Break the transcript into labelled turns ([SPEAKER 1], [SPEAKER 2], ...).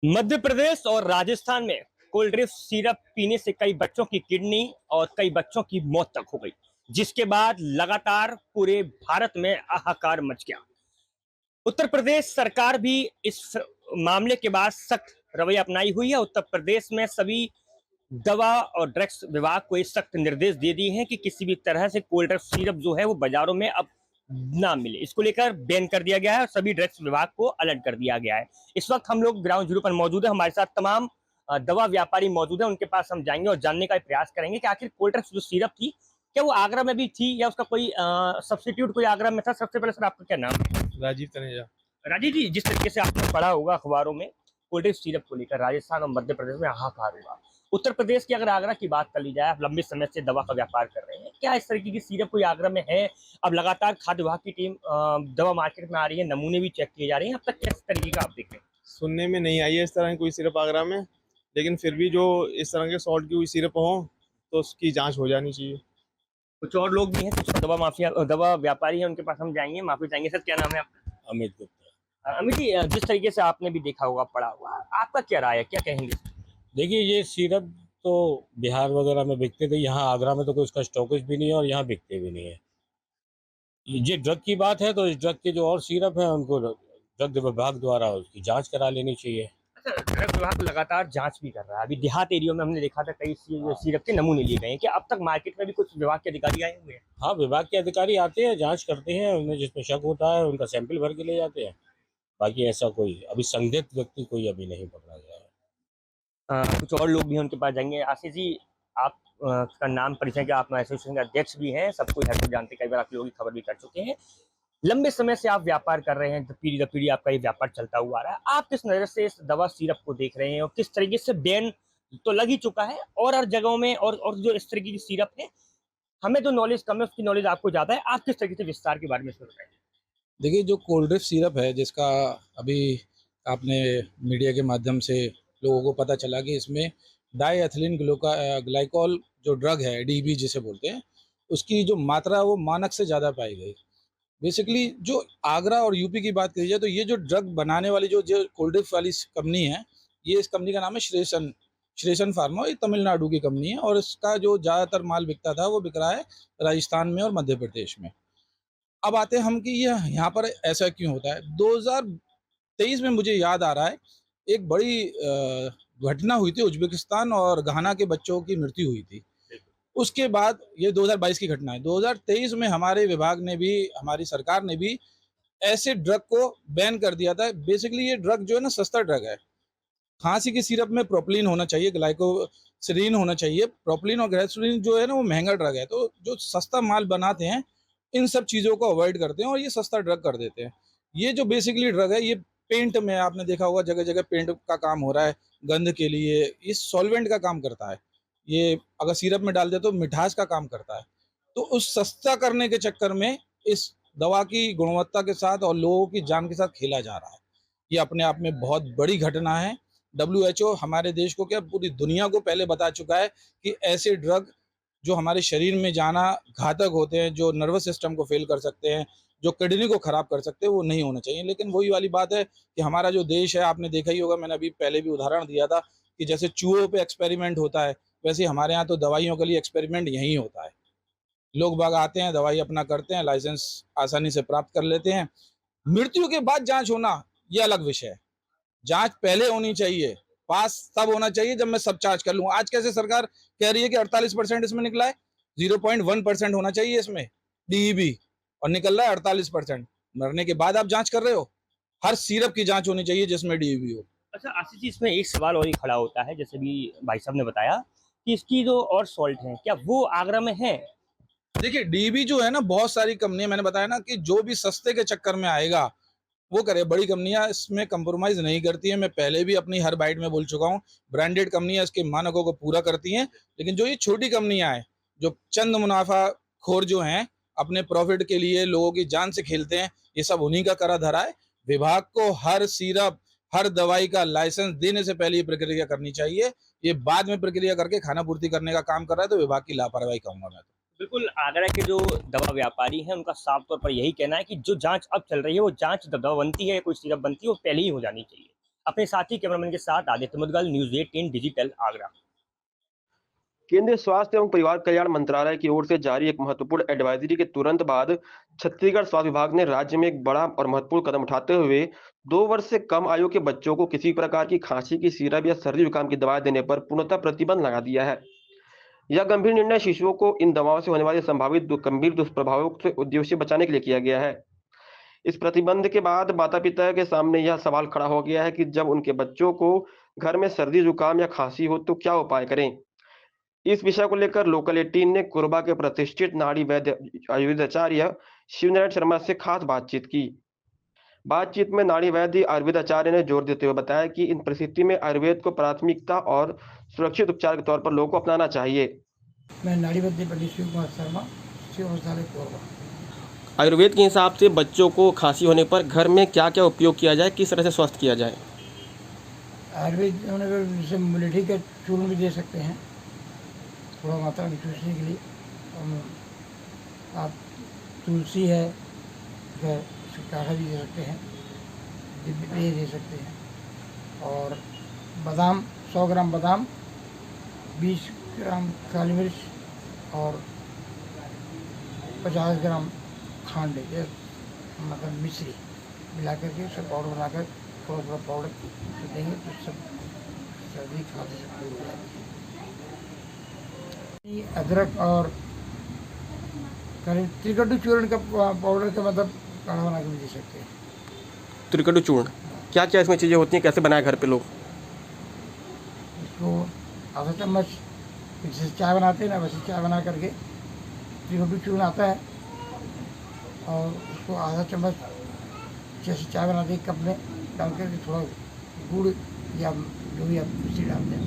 [SPEAKER 1] मध्य प्रदेश और राजस्थान में cold drink syrup पीने से कई बच्चों की किडनी और कई बच्चों की मौत तक हो गई, जिसके बाद लगातार पूरे भारत में हाहाकार मच गया। उत्तर प्रदेश सरकार भी इस मामले के बाद सख्त रवैया अपनाई हुई है। उत्तर प्रदेश में सभी दवा और ड्रग्स विभाग को ये सख्त निर्देश दे दिए हैं कि किसी भी तरह से कोल्ड ड्रिंक सिरप जो है वो बाजारों में अब ना मिले। इसको लेकर बैन कर दिया गया है और सभी ड्रग्स विभाग को अलर्ट कर दिया गया है। इस वक्त हम लोग ग्राउंड जीरो पर मौजूद है। हमारे साथ तमाम दवा व्यापारी मौजूद है। उनके पास हम जाएंगे और जानने का प्रयास करेंगे कि आखिर कोल्ड ड्रिंक्स जो सिरप थी, क्या वो आगरा में भी थी या उसका कोई सब्सिट्यूट कोई आगरा में था। सबसे पहले सर, आपका क्या नाम है?
[SPEAKER 2] राजीव तनेजा।
[SPEAKER 1] राजीव जी, जिस तरीके से आपने पढ़ा होगा अखबारों में, कोल्ड ड्रिंक सिरप को लेकर राजस्थान और मध्य प्रदेश में हाहाकार हुआ। उत्तर प्रदेश की अगर आगरा की बात कर ली जाए, आप लंबे समय से दवा का व्यापार कर रहे हैं, क्या इस तरीके की सिरप कोई आगरा में है? अब लगातार खाद्य विभाग की टीम दवा मार्केट में आ रही है, नमूने भी चेक किए जा रहे हैं। अब तक किस तरीके का आप देख रहे हैं?
[SPEAKER 2] सुनने में नहीं आई है इस तरह की कोई सिरप आगरा में, लेकिन फिर भी जो इस तरह के सॉल्ट की हुई सिरप हो तो उसकी जांच हो जानी चाहिए।
[SPEAKER 1] कुछ और लोग भी हैं, कुछ दवा माफिया दवा व्यापारी हैं, उनके पास हम जाएंगे, माफी चाहेंगे। सर, क्या नाम है आपका?
[SPEAKER 3] अमित गुप्ता।
[SPEAKER 1] अमित जी, जिस तरीके से आपने भी देखा होगा, पढ़ा होगा, आपका क्या राय है, क्या कहेंगे?
[SPEAKER 3] देखिए, ये सिरप तो बिहार वगैरह में बिकते थे, यहाँ आगरा में तो कोई उसका स्टॉकेज भी नहीं है और यहाँ बिकते भी नहीं है। ये ड्रग की बात है तो इस ड्रग के जो और सिरप है उनको ड्रग विभाग द्वारा उसकी जांच करा लेनी चाहिए।
[SPEAKER 1] अच्छा, ड्रग विभाग लगातार जांच भी कर रहा है। अभी देहात एरिया में हमने देखा था कई सिरप के नमूने लिए गए हैं। क्या अब तक मार्केट में भी कुछ विभाग के अधिकारी आए हुए हैं?
[SPEAKER 3] हाँ, विभाग के अधिकारी आते हैं, जांच करते हैं, उन्हें जिसमें शक होता है उनका सैंपल भर के ले जाते हैं। बाकी ऐसा कोई अभी संदिग्ध व्यक्ति कोई अभी नहीं पकड़ा गया है।
[SPEAKER 1] कुछ और लोग भी हैं, उनके पास जाएंगे। आशीष जी, आप का नाम परिचय क्या? आप एसोसिएशन के अध्यक्ष भी हैं, सब कुछ हर कोई जानते हैं, कई बार आप लोगों की खबर भी कर चुके हैं। लंबे समय से आप व्यापार कर रहे हैं, पीढ़ी दर पीढ़ी आपका ये व्यापार चलता हुआ आ रहा है। आप किस नज़र से इस दवा सिरप को देख रहे हैं और किस तरीके से बैन तो लग ही चुका है और हर जगहों में, और जो इस तरीके की सिरप है, हमें तो नॉलेज कम है, उसकी नॉलेज आपको ज़्यादा है। आप किस तरीके से विस्तार के बारे में सोच रहे हैं?
[SPEAKER 4] देखिए, जो कोल्ड ड्रिंक सिरप है जिसका अभी आपने मीडिया के माध्यम से लोगों को पता चला कि इसमें डाई एथिलीन ग्लाइकॉल जो ड्रग है, डीबी जिसे बोलते हैं, उसकी जो मात्रा वो मानक से ज़्यादा पाई गई। बेसिकली जो आगरा और यूपी की बात करी जाए तो ये जो ड्रग बनाने वाली जो जो कोल्ड ड्रिंक वाली कंपनी है, ये इस कंपनी का नाम है श्रेयसन श्रेयसन फार्मा। ये तमिलनाडु की कंपनी है और इसका जो ज़्यादातर माल बिकता था वो बिक रहा है राजस्थान में और मध्य प्रदेश में। अब आते हैं हम कि ये यहाँ पर ऐसा क्यों होता है। 2023 में मुझे याद आ रहा है, एक बड़ी घटना हुई थी, उज्बेकिस्तान और घाना के बच्चों की मृत्यु हुई थी। उसके बाद ये 2022 की घटना है। 2023 में हमारे विभाग ने भी, हमारी सरकार ने भी ऐसे ड्रग को बैन कर दिया था। बेसिकली ये ड्रग जो है ना, सस्ता ड्रग है। खांसी की सिरप में प्रोपिलीन होना चाहिए, ग्लाइकोसिरीन होना चाहिए। प्रोपिलीन और ग्लाइकोसिरीन जो है ना, वो महंगा ड्रग है। तो जो सस्ता माल बनाते हैं, इन सब चीज़ों को अवॉइड करते हैं और ये सस्ता ड्रग कर देते हैं। ये जो बेसिकली ड्रग है, ये पेंट में आपने देखा होगा, जगह जगह पेंट का काम हो रहा है, गंध के लिए। ये सॉल्वेंट का काम करता है। ये अगर सिरप में डाल दे तो मिठास का काम करता है। तो उस सस्ता करने के चक्कर में इस दवा की गुणवत्ता के साथ और लोगों की जान के साथ खेला जा रहा है। ये अपने आप में बहुत बड़ी घटना है। WHO हमारे देश को, क्या पूरी दुनिया को पहले बता चुका है कि ऐसे ड्रग जो हमारे शरीर में जाना घातक होते हैं, जो नर्वस सिस्टम को फेल कर सकते हैं, जो किडनी को खराब कर सकते हैं, वो नहीं होना चाहिए। लेकिन वही वाली बात है कि हमारा जो देश है, आपने देखा ही होगा, मैंने अभी पहले भी उदाहरण दिया था कि जैसे चूहों पे एक्सपेरिमेंट होता है, वैसे हमारे यहाँ तो दवाइयों के लिए एक्सपेरिमेंट यही होता है। लोग बाग आते हैं, दवाई अपना करते हैं, लाइसेंस आसानी से प्राप्त कर लेते हैं। मृत्यु के बाद जांच होना, ये अलग विषय है। जांच पहले होनी चाहिए। पास तब होना चाहिए जब मैं सब चार्ज कर लूँ। आज कैसे सरकार कह रही है कि 48% इसमें निकला है, 0.1% होना चाहिए इसमें डीईबी, और निकल रहा है 48%। मरने के बाद आप जांच कर रहे हो। हर सिरप की जांच होनी चाहिए जिसमें डीईबी हो।
[SPEAKER 1] अच्छा आशीष जी, इसमें एक सवाल और ही खड़ा होता है, जैसे भी भाई साहब ने बताया कि इसकी जो और सॉल्ट है, क्या वो आगरा में है?
[SPEAKER 4] देखिए, डीईबी जो है ना, बहुत सारी कंपनियां, मैंने बताया ना कि जो भी सस्ते के चक्कर में आएगा वो करे। बड़ी कंपनियां इसमें कंप्रोमाइज नहीं करती हैं। मैं पहले भी अपनी हर बाइट में बोल चुका हूँ, ब्रांडेड कंपनियां इसके मानकों को पूरा करती हैं। लेकिन जो ये छोटी कंपनियां हैं, जो चंद मुनाफा खोर जो हैं, अपने प्रॉफिट के लिए लोगों की जान से खेलते हैं, ये सब उन्हीं का करा धरा है। विभाग को हर सिरप, हर दवाई का लाइसेंस देने से पहले ये प्रक्रिया करनी चाहिए। ये बाद में प्रक्रिया करके खाना पूर्ति करने का काम कर रहा है, तो विभाग की लापरवाही कहूंगा मैं तो।
[SPEAKER 1] बिल्कुल, आगरा के जो दवा व्यापारी हैं, उनका साफ तौर पर यही कहना है कि जो जांच अब चल रही है, वो जांच दवा बनती है, कोई सिरप बनती है, वो पहले ही हो जानी चाहिए। अपने साथी कैमरामैन के साथ आदित्य मुदगल, न्यूज 18 डिजिटल, आगरा।
[SPEAKER 5] केंद्रीय स्वास्थ्य एवं परिवार कल्याण मंत्रालय की ओर से जारी एक महत्वपूर्ण एडवाइजरी के तुरंत बाद छत्तीसगढ़ स्वास्थ्य विभाग ने राज्य में एक बड़ा और महत्वपूर्ण कदम उठाते हुए 2 वर्ष से कम आयु के बच्चों को किसी प्रकार की खांसी की सिरप या सर्दी जुकाम की दवा देने पर पूर्णतः प्रतिबंध लगा दिया है। यह गंभीर निर्णय शिशुओं को इन दवाओं से होने वाले संभावित गंभीर दुष्प्रभावों से उद्देश्य बचाने के लिए किया गया है। इस प्रतिबंध के बाद माता पिता के सामने यह सवाल खड़ा हो गया है कि जब उनके बच्चों को घर में सर्दी जुकाम या खांसी हो तो क्या उपाय करें। इस विषय को लेकर लोकल 18 ने कोरबा के प्रतिष्ठित नाड़ी वैद्य आयुर्वेदाचार्य शिवनारायण शर्मा से खास बातचीत की। बातचीत में नाड़ी वैद्य आयुर्वेदाचार्य ने जोर देते हुए बताया कि इन परिस्थिति में आयुर्वेद को प्राथमिकता और सुरक्षित उपचार के तौर पर लोगों को अपनाना चाहिए।
[SPEAKER 6] मैं नाड़ी वैद्य पंडित शिव कुमार शर्मा, शिव औषधालय कोरबा।
[SPEAKER 5] आयुर्वेद के हिसाब से बच्चों को खांसी होने पर घर में क्या क्या उपयोग किया जाए, किस तरह से स्वस्थ किया जाए?
[SPEAKER 6] आयुर्वेद होने पर जैसे मुलेठी का चूर्ण भी दे सकते हैं थोड़ा मात्रा में चूसने के लिए। आप तुलसी है उसका काढ़ा भी दे सकते हैं, डिब्बी पे दे सकते हैं। और बादाम 100 ग्राम बादाम, 20 ग्राम काली मिर्च और 50 ग्राम खांड मतलब मिश्री मिला करके उसका पाउडर बनाकर थोड़ा थोड़ा पाउडर देंगे तो सब सर्दी खांसी से दूर हो जाती है। अदरक और त्रिकटु चूर्ण का पाउडर का मतलब काढ़ा बना के भी दे सकते हैं।
[SPEAKER 5] त्रिकटु चूर्ण क्या क्या इसमें चीज़ें होती हैं, कैसे बनाए घर पे लोग?
[SPEAKER 6] इसको आधा चम्मच जैसे चाय बनाते हैं ना वैसे चाय बना करके त्रिकटु चूर्ण आता है और उसको आधा चम्मच जैसे चाय बनाते हैं कप में डाल करके थोड़ा गुड़ या जो भी आप मिश्री डालते हैं